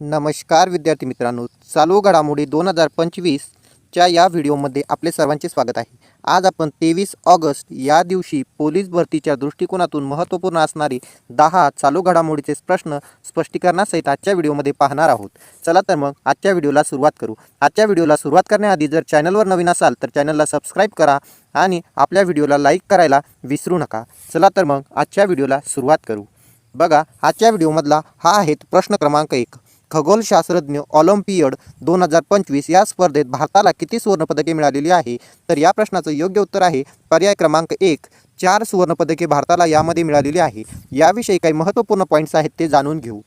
नमस्कार विद्यार्थी मित्रांनो, चालू घडामोडी 2025च्या या व्हिडिओमध्ये आपले सर्वांचे स्वागत आहे. आज आपण 23 ऑगस्ट या दिवशी पोलीस भरतीच्या दृष्टिकोनातून महत्त्वपूर्ण असणारे 10 चालू घडामोडीचे प्रश्न स्पष्टीकरणासहित आजच्या व्हिडिओमध्ये पाहणार आहोत. चला तर मग आजच्या व्हिडिओला सुरुवात करू. आजच्या व्हिडिओला सुरुवात करण्याआधी जर चॅनलवर नवीन असाल तर चॅनलला सबस्क्राईब करा आणि आपल्या व्हिडिओला लाईक करायला विसरू नका. चला तर मग आजच्या व्हिडिओला सुरुवात करू. बघा, आजच्या व्हिडिओमधला हा आहे प्रश्न क्रमांक 1. खगोलशास्त्रज्ञ ऑलिम्पियड 2025 या स्पर्धेत भारताला किती सुवर्णपदके मिळालेली आहे? तर या प्रश्नाचं योग्य उत्तर आहे पर्याय क्रमांक 1, 4 सुवर्णपदके भारताला यामध्ये मिळालेली आहे. याविषयी काही महत्त्वपूर्ण पॉईंट्स आहेत ते जाणून घेऊ.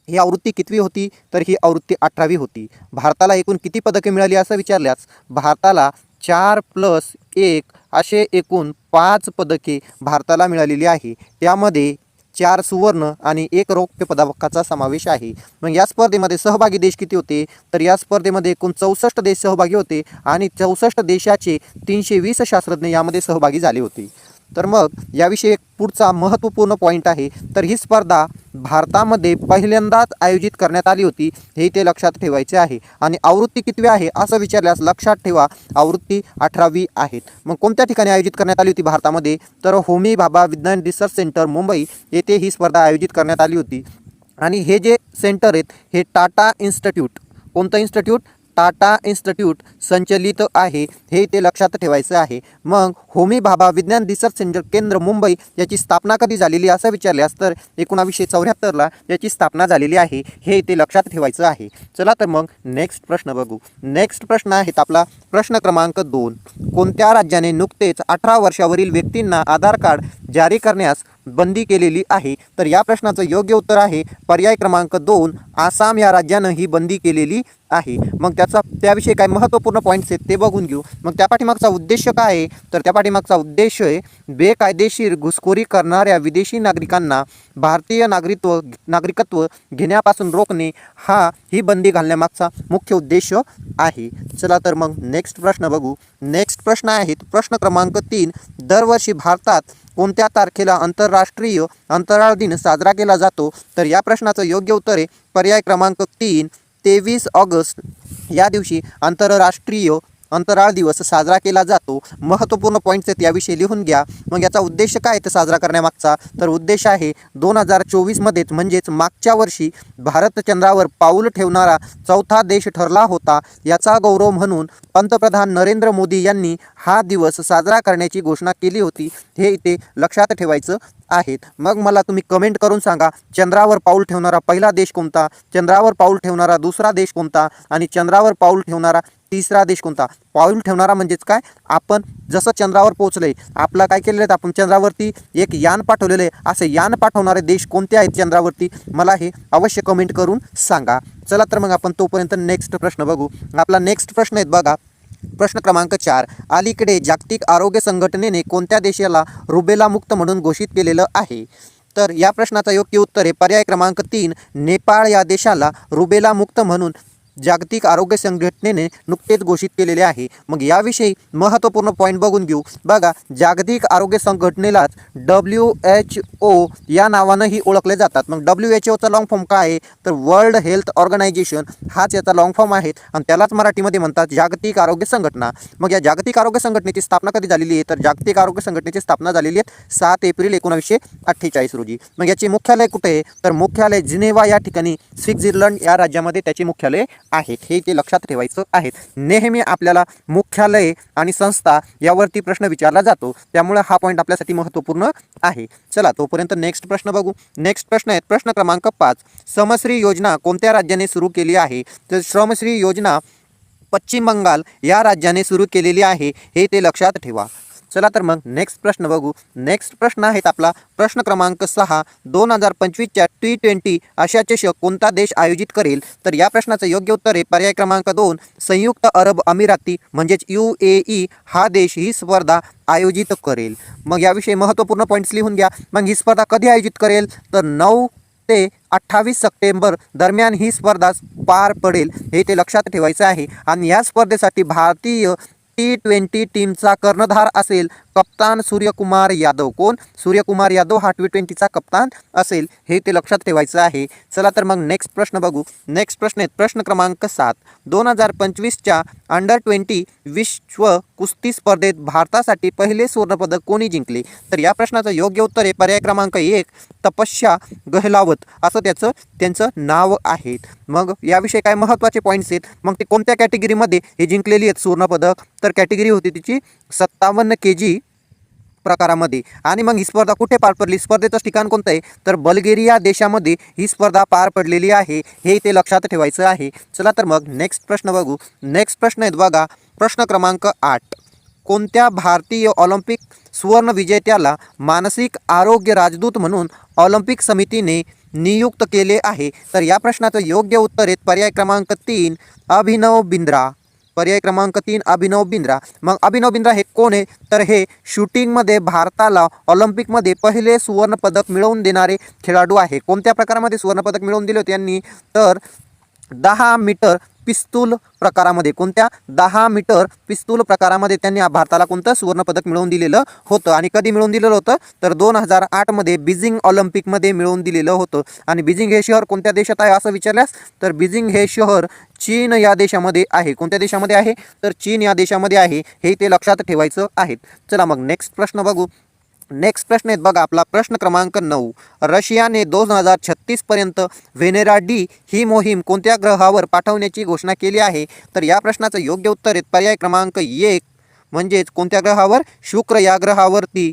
ही आवृत्ती कितवी होती? तर ही आवृत्ती 18वी होती. भारताला एकूण किती पदके मिळाली असं विचारल्यास भारताला 4 + 1 असे एकूण 5 पदके भारताला मिळालेली आहे. त्यामध्ये 4 सुवर्ण आणि 1 रौप्य पदकाचा समावेश आहे. मग या स्पर्धेमध्ये सहभागी देश किती होते? तर या स्पर्धेमध्ये एकूण 64 देश सहभागी होते आणि 64 देशाचे 320 शास्त्रज्ञ यामध्ये सहभागी झाले होते. तर मग याविषयी एक पुढचा महत्त्वपूर्ण पॉईंट आहे. तर ही स्पर्धा भारतामध्ये पहिल्यांदाच आयोजित करण्यात आली होती, हे ते लक्षात ठेवायचे आहे. आणि आवृत्ती कितवी आहे असं विचारल्यास लक्षात ठेवा आवृत्ती 18वी आहेत. मग कोणत्या ठिकाणी आयोजित करण्यात आली होती भारतामध्ये? तर होमी भाभा विज्ञान रिसर्च सेंटर मुंबई येथे ही स्पर्धा आयोजित करण्यात आली होती. आणि हे जे सेंटर आहेत हे टाटा इन्स्टिट्यूट, कोणतं इन्स्टिट्यूट? टाटा इन्स्टिट्यूट संचलित आहे, हे ते लक्षात ठेवायचं आहे. मग होमी भाभा विज्ञान रिसर्च सेंटर केंद्र मुंबई याची स्थापना कधी झालेली असं विचारल्यास तर 1974ला याची स्थापना झालेली आहे, हे ते लक्षात ठेवायचं आहे. चला तर मग नेक्स्ट प्रश्न बघू. नेक्स्ट प्रश्न आहे आपला प्रश्न क्रमांक 2. कोणत्या राज्याने नुकतेच 18 वर्षावरील व्यक्तींना आधार कार्ड जारी करण्यास बंदी केलेली आहे? तर या प्रश्नाचं योग्य उत्तर आहे पर्याय क्रमांक 2, आसाम या राज्यानं ही बंदी केलेली आहे. मग त्याविषयी काय महत्त्वपूर्ण पॉईंट्स आहेत ते बघून घेऊ. मग त्या पाठीमागचा उद्देश काय आहे? तर त्या पाठीमागचा उद्देश आहे बेकायदेशीर घुसखोरी करणाऱ्या विदेशी नागरिकांना भारतीय नागरिकत्व घेण्यापासून रोखणे, ही बंदी घालण्यामागचा मुख्य उद्देश आहे. चला तर मग नेक्स्ट प्रश्न बघू. नेक्स्ट प्रश्न आहे प्रश्न क्रमांक 3. दरवर्षी भारतात कोणत्या तारखेला आंतरराष्ट्रीय अंतराळ दिन साजरा केला जातो? तर या प्रश्नाचं योग्य उत्तर आहे पर्याय क्रमांक 3, 23 ऑगस्ट या दिवशी आंतरराष्ट्रीय अंतराळ दिवस साजरा केला जातो. महत्त्वपूर्ण पॉईंट्स आहेत, याविषयी लिहून घ्या. मग याचा उद्देश काय आहे ते साजरा करण्यामागचा? तर उद्देश आहे 2024मध्येच म्हणजेच मागच्या वर्षी भारत चंद्रावर पाऊल ठेवणारा 4था देश ठरला होता. याचा गौरव म्हणून पंतप्रधान नरेंद्र मोदी यांनी हा दिवस साजरा करण्याची घोषणा केली होती, हे इथे लक्षात ठेवायचं आहेत. मग मला तुम्ही कमेंट करून सांगा, चंद्रावर पाऊल ठेवणारा पहिला देश कोणता, चंद्रावर पाऊल ठेवणारा दुसरा देश कोणता आणि चंद्रावर पाऊल ठेवणारा तिसरा देश कोणता? पाऊल ठेवणारा म्हणजेच काय? आपण जसं चंद्रावर पोहोचले, आपला काय केलेलं आहे, आपण चंद्रावरती एक यान पाठवलेलं आहे, असे यान पाठवणारे देश कोणते आहेत चंद्रावरती? मला हे अवश्य कमेंट करून सांगा. चला तर मग आपण तोपर्यंत नेक्स्ट प्रश्न बघू. आपला नेक्स्ट प्रश्न आहे बघा, प्रश्न क्रमांक 4. अलीकडे जागतिक आरोग्य संघटनेने कोणत्या देशाला रुबेला मुक्त म्हणून घोषित केलेलं आहे? तर या प्रश्नाचं योग्य उत्तर आहे पर्याय क्रमांक 3, नेपाळ या देशाला रुबेला मुक्त म्हणून जागतिक आरोग्य संघटनेने नुकतेच घोषित केलेले आहे. मग याविषयी महत्त्वपूर्ण पॉईंट बघून घेऊ. बघा, जागतिक आरोग्य संघटनेलाच WHO या नावानंही ओळखले जातात. मग WHO लॉंग फॉर्म काय आहे? तर वर्ल्ड हेल्थ ऑर्गनायझेशन हाच याचा लॉंग फॉर्म आहे आणि त्यालाच मराठीमध्ये म्हणतात जागतिक आरोग्य संघटना. मग या जागतिक आरोग्य संघटनेची स्थापना कधी झालेली आहे? तर जागतिक आरोग्य संघटनेची स्थापना झालेली आहे 7 एप्रिल 1948 रोजी. मग याचे मुख्यालय कुठे आहे? तर मुख्यालय जिनेवा या ठिकाणी स्वित्झर्लंड या राज्यामध्ये त्याचे मुख्यालय आहेत, हे ते लक्षात ठेवायचं आहे. नेहमी आपल्याला मुख्यालय आणि संस्था यावरती प्रश्न विचारला जातो, त्यामुळे हा पॉईंट आपल्यासाठी महत्त्वपूर्ण आहे. चला तोपर्यंत नेक्स्ट प्रश्न बघू. नेक्स्ट प्रश्न आहे प्रश्न क्रमांक 5. श्रमश्री योजना कोणत्या राज्याने सुरू केली आहे? तर श्रमश्री योजना पश्चिम बंगाल या राज्याने सुरू केलेली आहे, हे ते लक्षात ठेवा. चला तर मग नेक्स्ट प्रश्न बघू. नेक्स्ट प्रश्न आहे आपला प्रश्न क्रमांक 6. 2025च्या T20 आशिया चषक कोणता देश आयोजित करेल? तर या प्रश्नाचं योग्य उत्तर आहे पर्याय क्रमांक 2, संयुक्त अरब अमिराती म्हणजेच UAE हा देश ही स्पर्धा आयोजित करेल. मग याविषयी महत्त्वपूर्ण पॉईंट्स लिहून घ्या. मग ही स्पर्धा कधी आयोजित करेल? तर 9 ते 28 सप्टेंबर दरम्यान ही स्पर्धा पार पडेल, हे ते लक्षात ठेवायचं आहे. आणि या स्पर्धेसाठी भारतीय T20 टीमचा कर्णधार असेल कप्तान सूर्यकुमार यादव. कोण? सूर्यकुमार यादव हा T20चा कप्तान असेल, हे ते लक्षात ठेवायचं आहे. चला तर मग नेक्स्ट प्रश्न बघू. नेक्स्ट प्रश्न आहे प्रश्न क्रमांक 7. 2025च्या अंडर-20 विश्व कुस्ती स्पर्धेत भारतासाठी पहिले सुवर्णपदक कोणी जिंकले? तर या प्रश्नाचं योग्य उत्तर आहे पर्याय क्रमांक 1 तपस्या गहलावत असं त्यांचं नाव आहे. मग याविषयी काय महत्त्वाचे पॉईंट्स आहेत, मग ते कोणत्या कॅटेगरीमध्ये हे जिंकलेली आहेत सुवर्णपदक? तर कॅटेगरी होती तिची 57 kg प्रकारामध्ये. आणि मग ही स्पर्धा कुठे पार पडली? स्पर्धेचं ठिकाण कोणतं आहे? तर बल्गेरिया देशामध्ये ही स्पर्धा पार पडलेली आहे, हे इथे लक्षात ठेवायचं आहे. चला तर मग नेक्स्ट प्रश्न बघू. नेक्स्ट प्रश्न आहेत बघा प्रश्न क्रमांक 8. कोणत्या भारतीय ऑलिम्पिक सुवर्ण विजेत्याला मानसिक आरोग्य राजदूत म्हणून ऑलिम्पिक समितीने नियुक्त केले आहे? तर या प्रश्नाचं योग्य उत्तर आहे पर्याय क्रमांक 3 अभिनव बिंद्रा. पर्याय क्रमांक 3 अभिनव बिंद्रा. मग अभिनव बिंद्रा हे कोण आहे? तर हे शूटिंगमध्ये भारताला ऑलिम्पिकमध्ये पहिले सुवर्णपदक मिळवून देणारे खेळाडू आहे. कोणत्या प्रकारामध्ये सुवर्णपदक मिळवून दिले होते यांनी? तर 10 मीटर पिस्तूल प्रकारामध्ये. कोणत्या? 10 मीटर पिस्तूल प्रकारामध्ये त्यांनी भारताला कोणतं सुवर्णपदक मिळवून दिलेलं होतं. आणि कधी मिळवून दिलेलं होतं? तर 2008 मध्ये बीजिंग ऑलिम्पिकमध्ये मिळवून दिलेलं होतं. आणि बीजिंग हे शहर कोणत्या देशात आहे असं विचारल्यास तर बीजिंग हे शहर चीन या देशामध्ये आहे. कोणत्या देशामध्ये आहे? तर चीन या देशामध्ये आहे, हे ते लक्षात ठेवायचं आहे. चला मग नेक्स्ट प्रश्न बघू. नेक्स्ट प्रश्न आहेत बघा आपला प्रश्न क्रमांक 9. रशियाने 2036 पर्यंत व्हेनेरा डी ही मोहीम कोणत्या ग्रहावर पाठवण्याची घोषणा केली आहे? तर या प्रश्नाचं योग्य उत्तर आहे पर्याय क्रमांक 1 म्हणजेच कोणत्या ग्रहावर? शुक्र या ग्रहावरती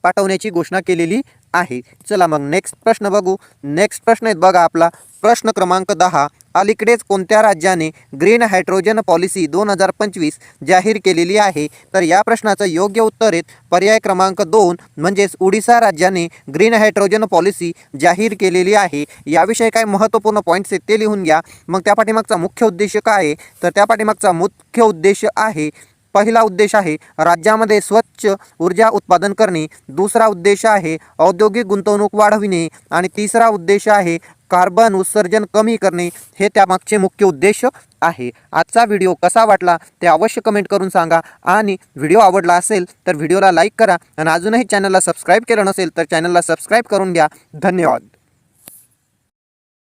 पाठवण्याची घोषणा केलेली आहे. चला मग नेक्स्ट प्रश्न बघू. नेक्स्ट प्रश्न आहेत बघा आपला प्रश्न क्रमांक 10. अलीकडेच कोणत्या राज्याने ग्रीन हायड्रोजन पॉलिसी 2025 जाहीर केलेली आहे? तर या प्रश्नाचं योग्य उत्तर आहे पर्याय क्रमांक 2 म्हणजेच ओडिशा राज्याने ग्रीन हायड्रोजन पॉलिसी जाहीर केलेली आहे. याविषयी काय महत्त्वपूर्ण पॉईंट्स आहेत ते लिहून घ्या. मग त्या पाठीमागचा मुख्य उद्देश काय आहे? तर त्या पाठीमागचा मुख्य उद्देश आहे, पहिला उद्देश आहे राज्यामध्ये स्वच्छ ऊर्जा उत्पादन करणे. दुसरा उद्देश आहे औद्योगिक गुंतवणूक वाढविणे. आणि तिसरा उद्देश आहे कार्बन उत्सर्जन कमी करणे. हे त्यामागचे मुख्य उद्देश आहे. आजचा व्हिडिओ कसा वाटला ते अवश्य कमेंट करून सांगा. आणि व्हिडिओ आवडला असेल तर व्हिडिओला लाईक करा. आणि अजूनही चॅनलला सबस्क्राईब केलं नसेल तर चॅनलला सबस्क्राईब करून घ्या. धन्यवाद.